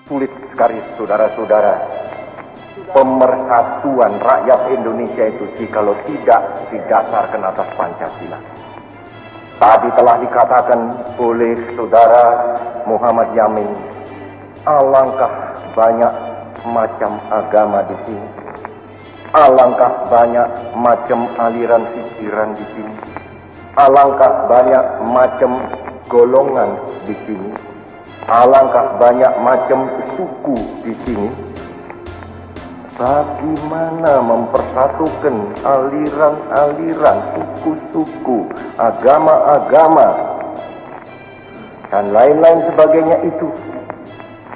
Sulit sekali saudara-saudara, pemersatuan rakyat Indonesia itu jikalau tidak didasarkan atas Pancasila. Tadi telah dikatakan oleh saudara Muhammad Yamin, alangkah banyak macam agama di sini, alangkah banyak macam aliran pikiran di sini, alangkah banyak macam golongan di sini, alangkah banyak macam suku di sini. Bagaimana mempersatukan aliran-aliran, suku-suku, agama-agama, dan lain-lain sebagainya itu,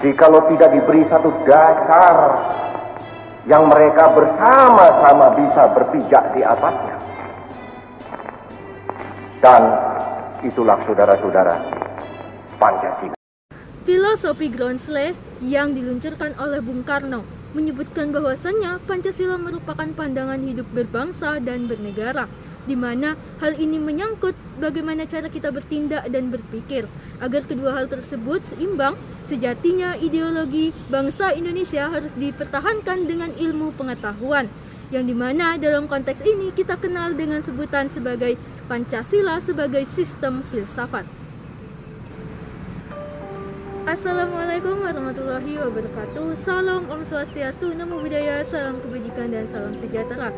jikalau tidak diberi satu dasar yang mereka bersama-sama bisa berpijak di atasnya. Dan itulah saudara-saudara, Pancasila. Filosofi Groundsley yang diluncurkan oleh Bung Karno menyebutkan bahwasannya Pancasila merupakan pandangan hidup berbangsa dan bernegara, di mana hal ini menyangkut bagaimana cara kita bertindak dan berpikir. Agar kedua hal tersebut seimbang, sejatinya ideologi bangsa Indonesia harus dipertahankan dengan ilmu pengetahuan, yang dimana dalam konteks ini kita kenal dengan sebutan sebagai Pancasila sebagai sistem filsafat. Assalamualaikum warahmatullahi wabarakatuh. Salam Om Swastiastu, Namo Buddhaya, salam kebajikan dan salam sejahtera.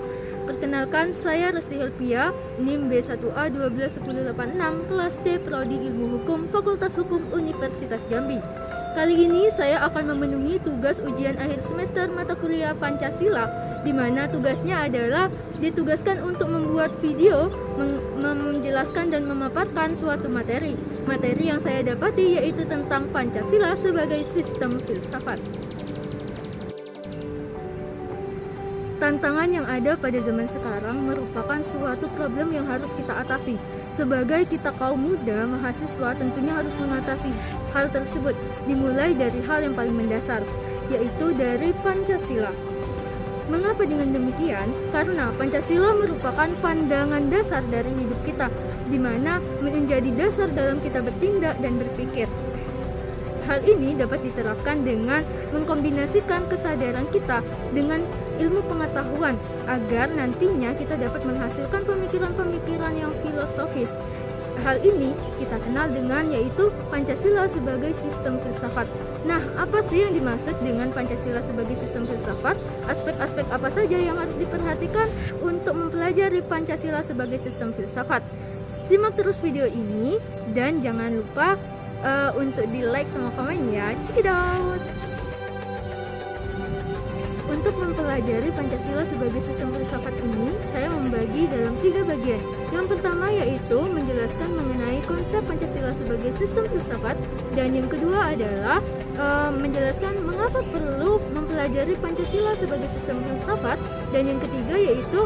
Perkenalkan, saya Resti Helpia, NIM B1A12186, kelas C, Prodi Ilmu Hukum, Fakultas Hukum Universitas Jambi. Kali ini saya akan memenuhi tugas ujian akhir semester mata kuliah Pancasila, di mana tugasnya adalah ditugaskan untuk membuat video menjelaskan dan memaparkan suatu materi. Materi yang saya dapati yaitu tentang Pancasila sebagai sistem filsafat. Tantangan yang ada pada zaman sekarang merupakan suatu problem yang harus kita atasi. Sebagai kita kaum muda, mahasiswa tentunya harus mengatasi hal tersebut, dimulai dari hal yang paling mendasar, yaitu dari Pancasila. Mengapa dengan demikian? Karena Pancasila merupakan pandangan dasar dari hidup kita, di mana menjadi dasar dalam kita bertindak dan berpikir. Hal ini dapat diterapkan dengan mengkombinasikan kesadaran kita dengan ilmu pengetahuan agar nantinya kita dapat menghasilkan pemikiran-pemikiran yang filosofis. Hal ini kita kenal dengan yaitu Pancasila sebagai sistem filsafat. Nah, apa sih yang dimaksud dengan Pancasila sebagai sistem filsafat? Aspek-aspek apa saja yang harus diperhatikan untuk mempelajari Pancasila sebagai sistem filsafat? Simak terus video ini dan jangan lupa untuk di like sama komen ya. Check it out. Untuk mempelajari Pancasila sebagai sistem filsafat ini, saya membagi dalam 3 bagian. Yang pertama yaitu menjelaskan mengenai konsep Pancasila sebagai sistem filsafat, dan yang kedua adalah menjelaskan mengapa perlu mempelajari Pancasila sebagai sistem filsafat, dan yang ketiga yaitu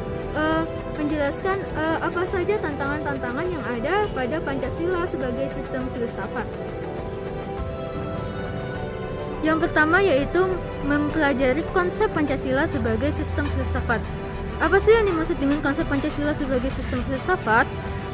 menjelaskan apa saja tantangan-tantangan yang ada pada Pancasila sebagai sistem filsafat. Yang pertama yaitu mempelajari konsep Pancasila sebagai sistem filsafat. Apa sih yang dimaksud dengan konsep Pancasila sebagai sistem filsafat?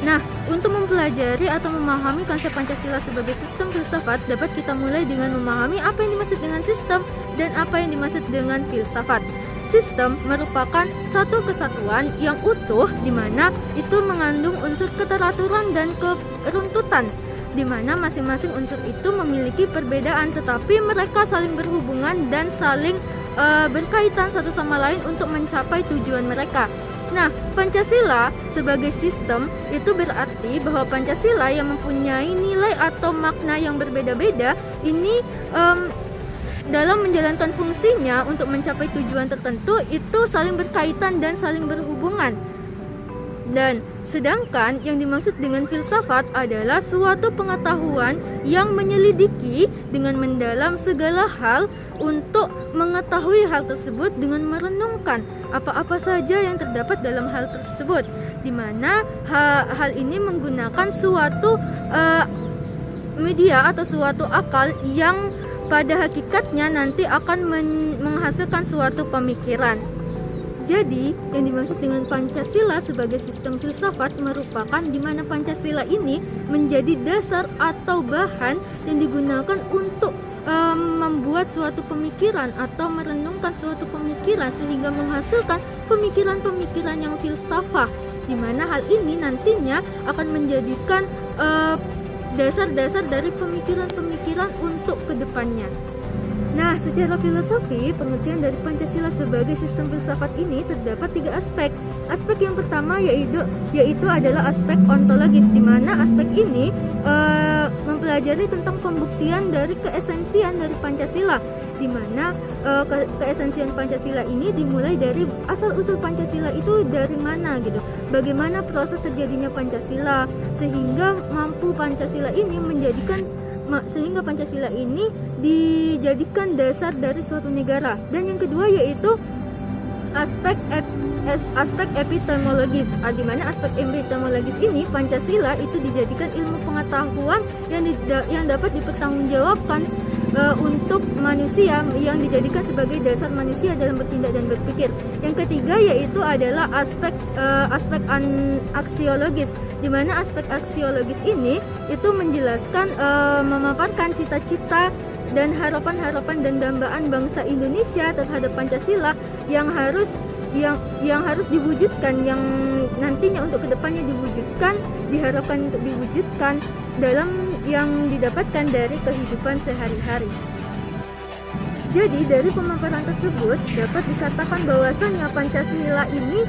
Nah, untuk mempelajari atau memahami konsep Pancasila sebagai sistem filsafat, dapat kita mulai dengan memahami apa yang dimaksud dengan sistem dan apa yang dimaksud dengan filsafat. Sistem merupakan satu kesatuan yang utuh, di mana itu mengandung unsur keteraturan dan keruntutan, di mana masing-masing unsur itu memiliki perbedaan tetapi mereka saling berhubungan dan saling berkaitan satu sama lain untuk mencapai tujuan mereka. Nah, Pancasila sebagai sistem itu berarti bahwa Pancasila yang mempunyai nilai atau makna yang berbeda-beda ini dalam menjalankan fungsinya untuk mencapai tujuan tertentu itu saling berkaitan dan saling berhubungan. Dan sedangkan yang dimaksud dengan filsafat adalah suatu pengetahuan yang menyelidiki dengan mendalam segala hal untuk mengetahui hal tersebut dengan merenungkan apa-apa saja yang terdapat dalam hal tersebut, di mana hal ini menggunakan suatu media atau suatu akal yang pada hakikatnya nanti akan menghasilkan suatu pemikiran. Jadi, yang dimaksud dengan Pancasila sebagai sistem filsafat merupakan di mana Pancasila ini menjadi dasar atau bahan yang digunakan untuk membuat membuat suatu pemikiran atau merenungkan suatu pemikiran sehingga menghasilkan pemikiran-pemikiran yang filsafah, di mana hal ini nantinya akan menjadikan dasar-dasar dari pemikiran-pemikiran untuk kedepannya. Nah, secara filosofi, pengertian dari Pancasila sebagai sistem filsafat ini terdapat 3 aspek. Aspek yang pertama yaitu adalah aspek ontologis, di mana aspek ini mempelajari tentang pembuktian dari keesensian dari Pancasila, di mana keesensian Pancasila ini dimulai dari asal-usul Pancasila itu dari mana gitu. Bagaimana proses terjadinya Pancasila sehingga Pancasila ini dijadikan dasar dari suatu negara. Dan yang kedua yaitu aspek epistemologis, di mana aspek epistemologis ini Pancasila itu dijadikan ilmu pengetahuan yang dapat dipertanggungjawabkan untuk manusia, yang dijadikan sebagai dasar manusia dalam bertindak dan berpikir. Yang ketiga yaitu adalah aspek aksiologis, di mana aspek aksiologis ini itu menjelaskan memaparkan cita-cita dan harapan-harapan dan dambaan bangsa Indonesia terhadap Pancasila yang harus diwujudkan, yang nantinya untuk kedepannya diharapkan untuk diwujudkan dalam yang didapatkan dari kehidupan sehari-hari. Jadi dari pemaparan tersebut dapat dikatakan bahwasannya Pancasila ini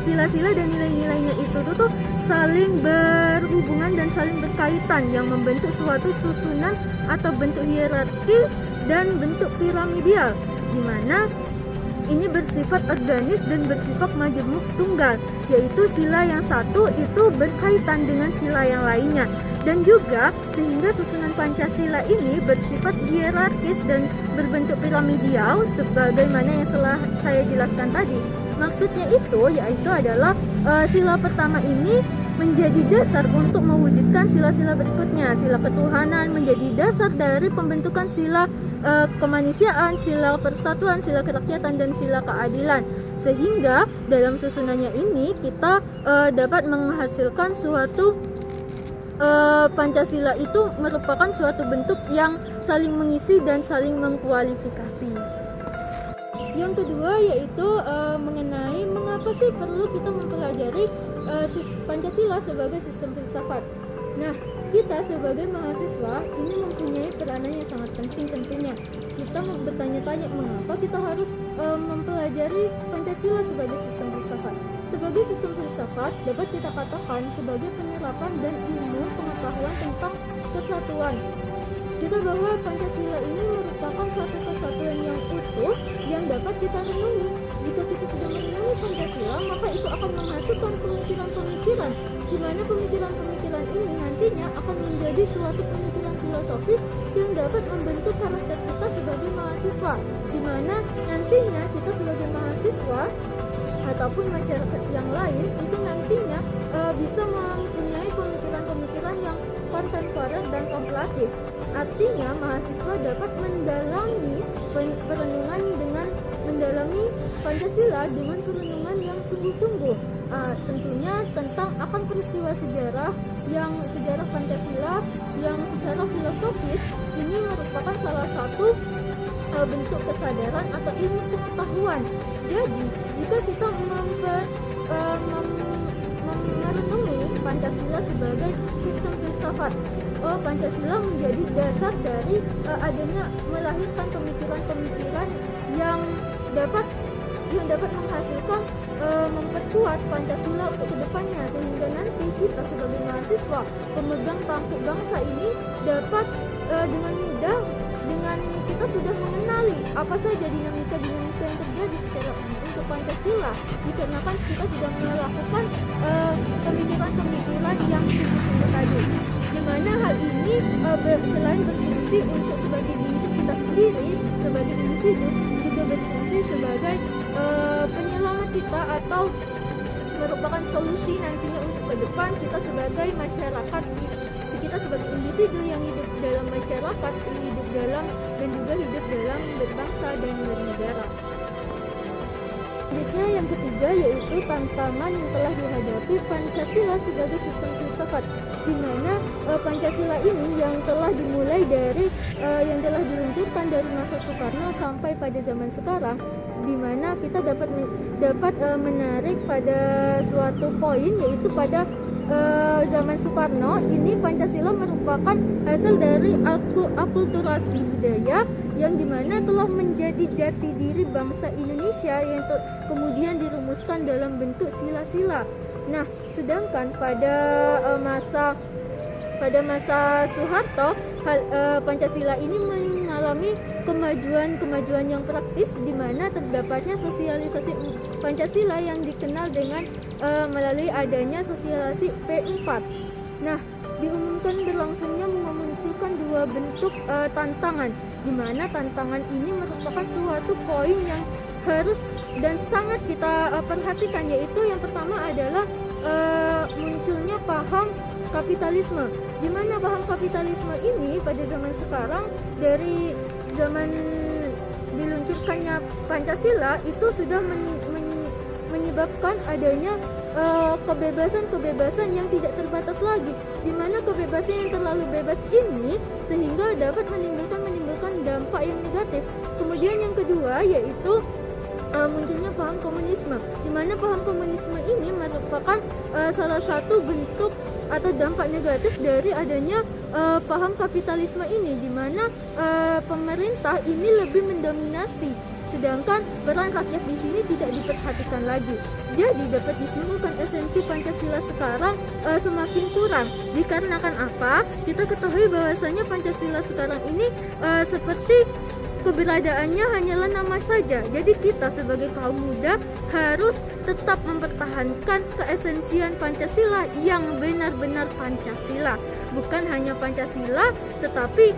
sila-sila dan nilai-nilainya itu tuh saling berhubungan dan saling berkaitan, yang membentuk suatu susunan atau bentuk hierarki dan bentuk piramidal, di mana ini bersifat organis dan bersifat majemuk tunggal, yaitu sila yang satu itu berkaitan dengan sila yang lainnya, dan juga sehingga susunan Pancasila ini bersifat hierarkis dan berbentuk piramidal sebagaimana yang telah saya jelaskan tadi. Maksudnya itu yaitu adalah sila pertama ini menjadi dasar untuk mewujudkan sila-sila berikutnya. Sila ketuhanan menjadi dasar dari pembentukan sila kemanusiaan, sila persatuan, sila kerakyatan, dan sila keadilan. Sehingga dalam susunannya ini kita dapat menghasilkan suatu Pancasila itu merupakan suatu bentuk yang saling mengisi dan saling mengkualifikasi. Yang kedua yaitu mengenai mengapa sih perlu kita mempelajari Pancasila sebagai sistem filsafat. Nah, kita sebagai mahasiswa ini mempunyai peranan yang sangat penting tentunya. Kita bertanya-tanya mengapa kita harus mempelajari Pancasila sebagai sistem filsafat. Sebagai sistem filsafat dapat kita katakan sebagai penyerapan dan ilmu pengetahuan tentang kesatuan. Kita bahwa Pancasila ini merupakan suatu kesatuan yang utuh yang dapat kita renungi. Jika kita sudah merenungi Pancasila, maka itu akan menghasilkan pemikiran-pemikiran, di mana pemikiran-pemikiran ini nantinya akan menjadi suatu pemikiran filosofis yang dapat membentuk karakter kita sebagai mahasiswa, di mana nantinya kita sebagai mahasiswa ataupun masyarakat yang lain itu nantinya bisa mempunyai pemikiran-pemikiran yang kontemporer dan kontemplatif. Artinya mahasiswa dapat mendalami perenungan dengan mendalami Pancasila dengan perenungan yang sungguh-sungguh, tentunya tentang akan peristiwa sejarah Pancasila yang secara filosofis ini merupakan salah satu bentuk kesadaran atau ilmu pengetahuan. Jadi jika kita merenungi Pancasila sebagai sistem filsafat, Pancasila menjadi dasar dari adanya melahirkan pemikiran-pemikiran yang dapat menghasilkan memperkuat Pancasila untuk kedepannya, sehingga nanti kita sebagai mahasiswa pemegang tampuk bangsa ini dapat dengan mudah, dengan kita sudah mengenali apa saja dinamika-dinamika yang terjadi secara untuk Pancasila, dikarenakan kita sudah melakukan pemikiran-pemikiran yang sungguh-sungguh tadi, di mana hal ini selain berfungsi untuk sebagai diri kita sendiri sebagai individu, juga berfungsi sebagai penyelamat kita atau merupakan solusi nantinya untuk ke depan kita sebagai masyarakat, kita sebagai individu yang hidup dalam masyarakat, hidup dalam dan juga hidup dalam berbangsa dan bernegara. Selanjutnya yang ketiga yaitu tantangan yang telah dihadapi Pancasila sebagai sistem filsafat, di mana Pancasila ini yang telah dimulai dari yang telah diluncurkan dari masa Soekarno sampai pada zaman sekarang, di mana kita dapat menarik pada suatu poin, yaitu pada zaman Soekarno ini Pancasila merupakan hasil dari akulturasi budaya yang dimana telah menjadi jati diri bangsa Indonesia yang kemudian dirumuskan dalam bentuk sila-sila. Nah, sedangkan pada masa Soeharto, Pancasila ini mengalami kemajuan yang praktis, di mana terdapatnya sosialisasi Pancasila yang dikenal dengan melalui adanya sosialisasi P4. Nah, diumumkan berlangsungnya memunculkan dua bentuk tantangan, di mana tantangan ini merupakan suatu poin yang harus dan sangat kita perhatikan, yaitu yang pertama adalah munculnya paham kapitalisme, di mana paham kapitalisme ini pada zaman sekarang dari zaman diluncurkannya Pancasila itu sudah menyebabkan adanya kebebasan yang tidak terbatas lagi, di mana kebebasan yang terlalu bebas ini sehingga dapat menimbulkan dampak yang negatif. Kemudian yang kedua yaitu munculnya paham komunisme, di mana paham komunisme ini merupakan salah satu bentuk atau dampak negatif dari adanya paham kapitalisme ini, di mana pemerintah ini lebih mendominasi, sedangkan peran rakyat di sini tidak diperhatikan lagi. Jadi dapat disimpulkan esensi Pancasila sekarang semakin kurang. Dikarenakan apa? Kita ketahui bahwasanya Pancasila sekarang ini seperti keberadaannya hanyalah nama saja. Jadi kita sebagai kaum muda harus tetap mempertahankan keesensian Pancasila yang benar-benar Pancasila. Bukan hanya Pancasila, tetapi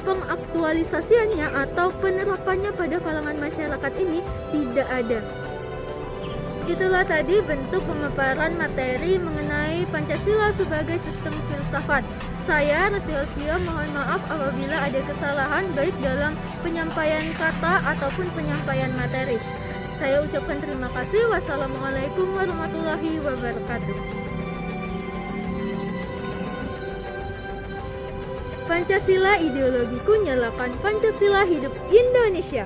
pengaktualisasiannya atau penerapannya pada kalangan masyarakat ini tidak ada. Itulah tadi bentuk pemaparan materi mengenai Pancasila sebagai sistem filsafat. Saya, Resti Hosio, mohon maaf apabila ada kesalahan baik dalam penyampaian kata ataupun penyampaian materi. Saya ucapkan terima kasih. Wassalamualaikum warahmatullahi wabarakatuh. Pancasila ideologiku, nyalakan Pancasila, hidup Indonesia.